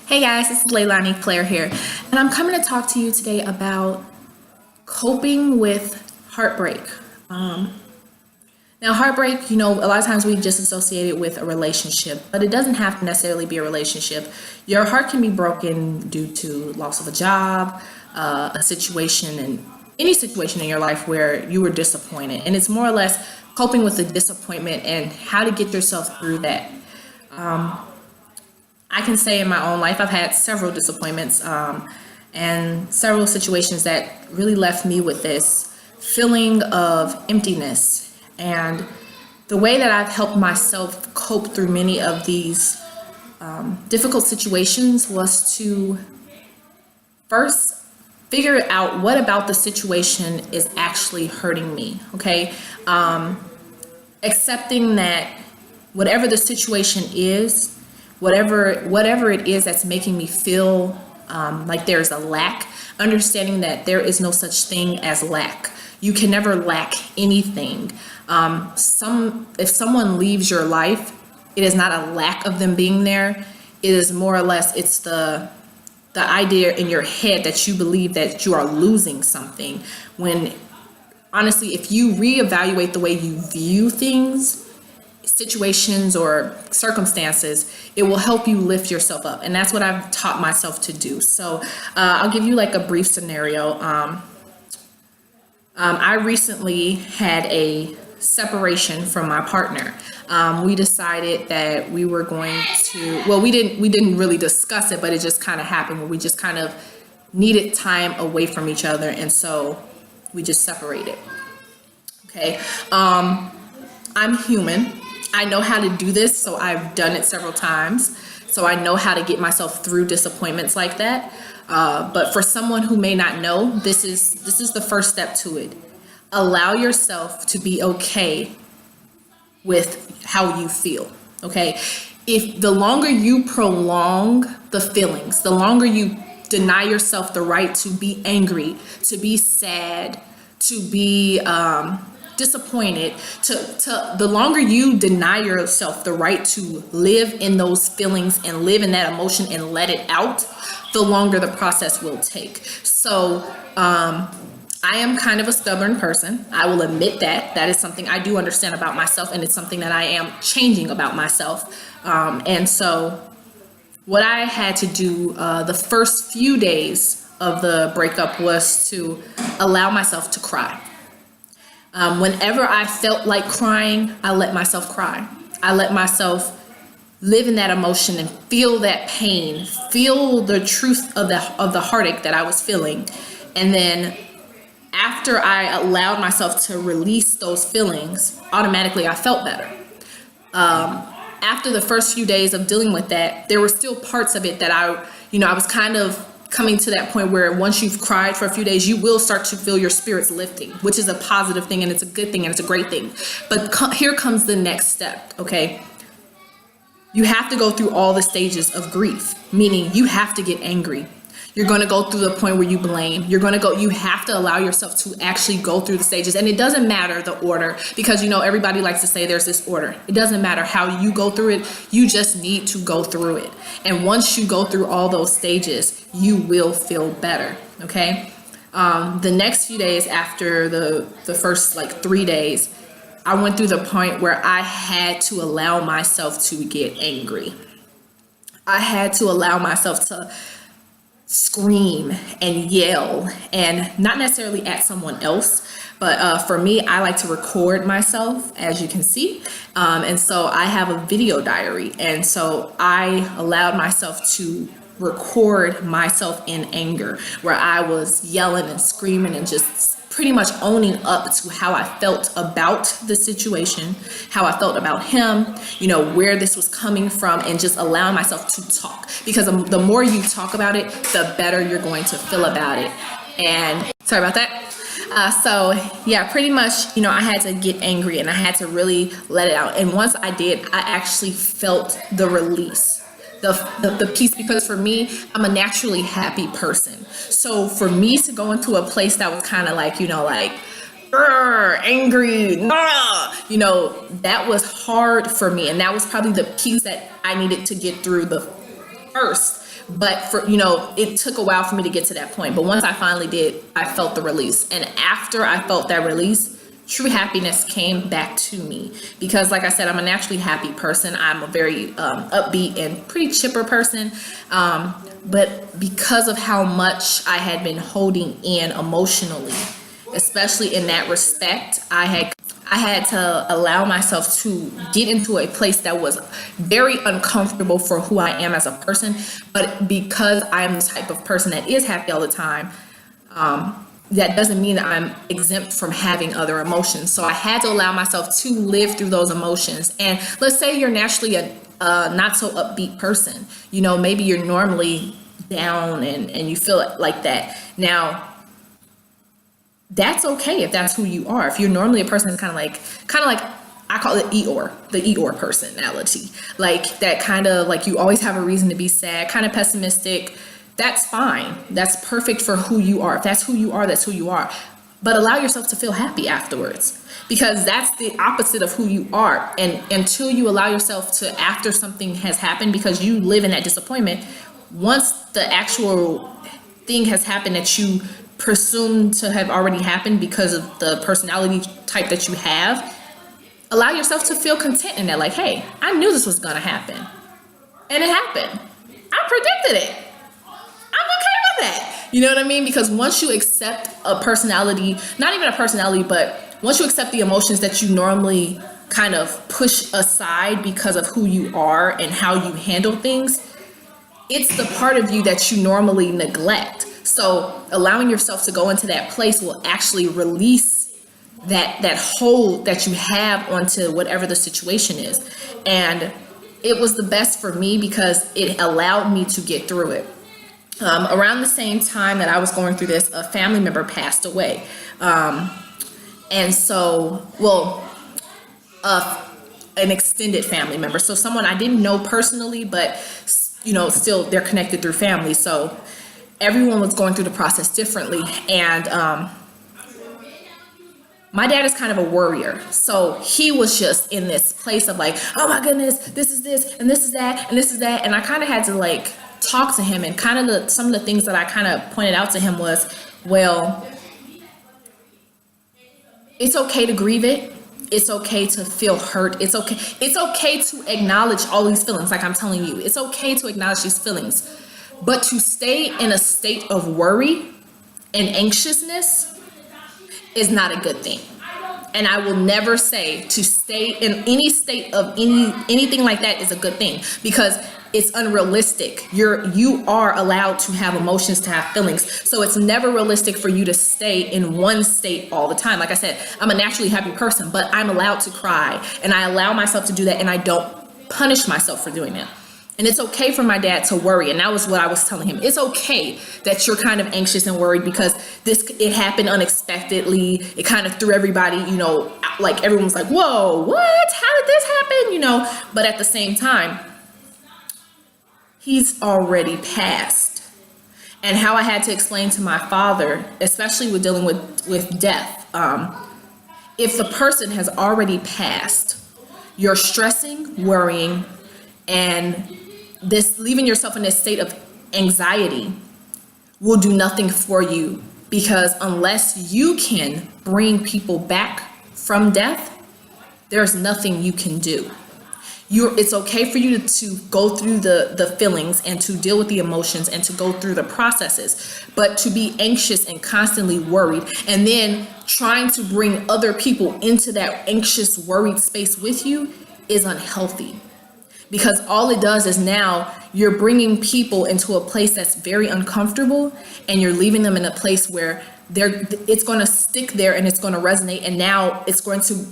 Hey guys, this is Leilani Claire here, and I'm coming to talk to you today about coping with heartbreak. Now, heartbreak, a lot of times we just associate it with a relationship, but it doesn't have to necessarily be a relationship. Your heart can be broken due to loss of a job, a situation, and any situation in your life where you were disappointed. And it's more or less coping with the disappointment and how to get yourself through that. I can say in my own life, I've had several disappointments and several situations that really left me with this feeling of emptiness. And the way that I've helped myself cope through many of these difficult situations was to first figure out what about the situation is actually hurting me, okay? Accepting that whatever the situation is, whatever it is that's making me feel like there's a lack, understanding that there is no such thing as lack. You can never lack anything. If someone leaves your life, it is not a lack of them being there. It is more or less, it's the idea in your head that you believe that you are losing something, when honestly, if you reevaluate the way you view things, situations or circumstances, it will help you lift yourself up. And that's what I've taught myself to do. So I'll give you like a brief scenario. I recently had a separation from my partner. We decided that we were going to, well, we didn't really discuss it, but it just kind of happened where we just kind of needed time away from each other. And so we just separated. Okay. I'm human. I know how to do this, so I've done it several times. So I know how to get myself through disappointments like that. But for someone who may not know, this is the first step to it. Allow yourself to be okay with how you feel. Okay? If the longer you prolong the feelings, the longer you deny yourself the right to be angry, to be sad, to be disappointed, to the longer you deny yourself the right to live in those feelings and live in that emotion and let it out, the longer the process will take. So I am kind of a stubborn person. I will admit that is something I do understand about myself, and it's something that I am changing about myself. And so what I had to do the first few days of the breakup was to allow myself to cry. Whenever I felt like crying, I let myself cry. I let myself live in that emotion and feel that pain, feel the truth of the heartache that I was feeling. And then after I allowed myself to release those feelings, automatically I felt better. After the first few days of dealing with that, there were still parts of it that I was kind of coming to that point where once you've cried for a few days, you will start to feel your spirits lifting, which is a positive thing, and it's a good thing, and it's a great thing. But here comes the next step, okay? You have to go through all the stages of grief, meaning you have to get angry. You're going to go through the point where you blame. You have to allow yourself to actually go through the stages. And it doesn't matter the order, because, everybody likes to say there's this order. It doesn't matter how you go through it. You just need to go through it. And once you go through all those stages, you will feel better. Okay. The next few days after the first 3 days, I went through the point where I had to allow myself to get angry. I had to allow myself to scream and yell, and not necessarily at someone else, but for me, I like to record myself, as you can see, and so I have a video diary, and so I allowed myself to record myself in anger, where I was yelling and screaming and just pretty much owning up to how I felt about the situation, how I felt about him, where this was coming from, and just allowing myself to talk. Because the more you talk about it, the better you're going to feel about it. And sorry about that. So yeah, pretty much, I had to get angry and I had to really let it out. And once I did, I actually felt the release. The peace, because for me, I'm a naturally happy person. So for me to go into a place that was kind of angry, that was hard for me. And that was probably the piece that I needed to get through the first, But for, you know, it took a while for me to get to that point. But once I finally did, I felt the release. And after I felt that release, true happiness came back to me, because like I said, I'm a naturally happy person. I'm a very upbeat and pretty chipper person. But because of how much I had been holding in emotionally, especially in that respect, I had to allow myself to get into a place that was very uncomfortable for who I am as a person. But because I'm the type of person that is happy all the time, that doesn't mean that I'm exempt from having other emotions. So I had to allow myself to live through those emotions. And let's say you're naturally a not so upbeat person. You know, maybe you're normally down and you feel like that. Now, that's okay if that's who you are. If you're normally a person kind of like I call it Eeyore, the Eeyore personality. Like that kind of like you always have a reason to be sad, kind of pessimistic. That's fine. That's perfect for who you are. If that's who you are, that's who you are. But allow yourself to feel happy afterwards, because that's the opposite of who you are. And until you allow yourself to, after something has happened, because you live in that disappointment, once the actual thing has happened that you presume to have already happened because of the personality type that you have, allow yourself to feel content in that. Like, hey, I knew this was going to happen. And it happened. I predicted it. I'm okay with that. You know what I mean? Because once you accept a personality, not even a personality, but once you accept the emotions that you normally kind of push aside because of who you are and how you handle things, it's the part of you that you normally neglect. So allowing yourself to go into that place will actually release that hold that you have onto whatever the situation is. And it was the best for me because it allowed me to get through it. Around the same time that I was going through this, a family member passed away. And so, an extended family member. So someone I didn't know personally, but, you know, still they're connected through family. So everyone was going through the process differently. And my dad is kind of a worrier. So he was just in this place of like, oh my goodness, this is this, and this is that, and this is that. And I kind of had to like talk to him, and kind of some of the things that I kind of pointed out to him was, well, it's okay to grieve it. It's okay to feel hurt. It's okay to acknowledge all these feelings. Like I'm telling you, it's okay to acknowledge these feelings, but to stay in a state of worry and anxiousness is not a good thing. And I will never say to stay in any state of anything like that is a good thing, because it's unrealistic. You are allowed to have emotions, to have feelings. So it's never realistic for you to stay in one state all the time. Like I said, I'm a naturally happy person, but I'm allowed to cry, and I allow myself to do that, and I don't punish myself for doing that. And it's okay for my dad to worry. And that was what I was telling him. It's okay that you're kind of anxious and worried because it happened unexpectedly. It kind of threw everybody, you know, like everyone was like, whoa, what? How did this happen? You know, but at the same time, he's already passed. And how I had to explain to my father, especially with dealing with death, if the person has already passed, you're stressing, worrying, and this leaving yourself in this state of anxiety will do nothing for you, because unless you can bring people back from death, there's nothing you can do. It's okay for you to go through the feelings and to deal with the emotions and to go through the processes, but to be anxious and constantly worried and then trying to bring other people into that anxious, worried space with you is unhealthy. Because all it does is now you're bringing people into a place that's very uncomfortable, and you're leaving them in a place where it's going to stick there and it's going to resonate, and now it's going to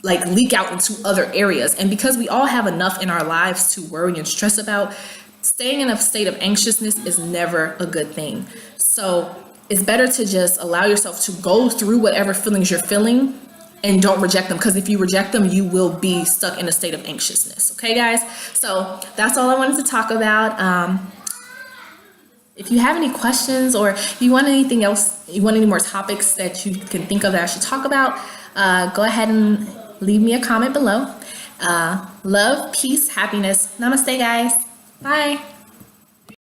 like leak out into other areas. And because we all have enough in our lives to worry and stress about, staying in a state of anxiousness is never a good thing. So it's better to just allow yourself to go through whatever feelings you're feeling, and don't reject them, because if you reject them, you will be stuck in a state of anxiousness. Okay, guys? So that's all I wanted to talk about. If you have any questions, or if you want anything else, you want any more topics that you can think of that I should talk about, go ahead and leave me a comment below. Love, peace, happiness. Namaste, guys. Bye.